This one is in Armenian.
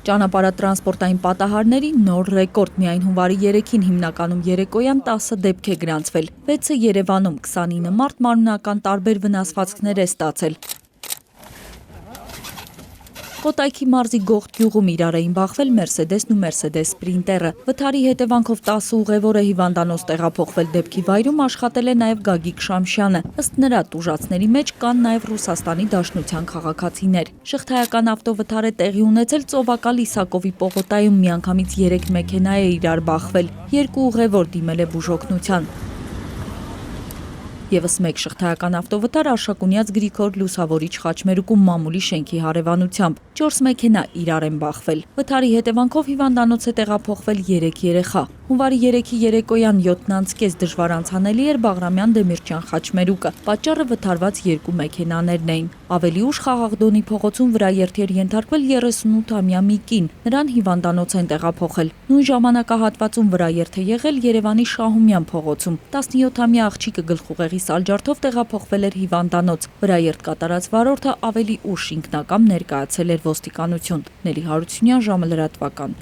Ճանապարհատրանսպորտային պատահարների նոր ռեկորդ միայն հունվարի 3-ին հիմնականում երեկոյան 10 դեպք է գրանցվել, 6-ը Երևանում, 29 մարդ մարմնական տարբեր վնասվածքներ է ստացել։ Կոտայքի մարզի Գողթ գյուղում իրար էին բախվել Մերսեդեսն ու Մերսեդես Սպրինտերը։ Վթարի հետևանքով 10 ուղևոր է հիվանդանոց տեղափոխվել, դեպքի վայրում աշխատել է նաև Գագիկ Շամշյանը։ Ըստ նրա, տուժածների մեջ կան նաև Ռուսաստանի Դաշնության քաղաքացիներ։ Շղթայական ավտովթար է տեղի ունեցել Ծովակալ Իսակովի պողոտայում, միանգամից 3 մեքենա է իրար բախվել, 2 ուղևոր դիմել է բուժօգնության։ Եվս մեկ շղթայական ավտովթար Արշակունյաց Գրիգոր Լուսավորիչ խաչմերուկում մամուլի շենքի հարևանությամբ, 4 մեքենա իրար են բախվել։ Վթարի հետևանքով հիվանդանոց է տեղափոխվել 3 երեխա։ Հունվարի 3-ի երեկոյան 7-ից դժվար անցանելի էր Բաղրամյան Դեմիրճյան խաչմերուկը, պատճառը վթարված 2 մեքենաներն էին։ Ավելի ուշ Խաղաղդոնի փողոցում վրաերթի էր ենթարկվել 38-ամյա մի կին, նրան հիվանդանոց են տեղափոխել։ Նույն ժամանակահատվածում վրաերթ է եղել Երևանի Շահումյան փողոցում, 17-ամյա աղջիկը գլխուղեղի սալջարդով տեղափոխվել էր հիվանդանոց։ Վրաերթ կատարած վարորդը ավելի ուշ ինքնակամ ներկայացել էր ոստիկանություն։ Նելի Հարությունյան, ժամը լրատվական։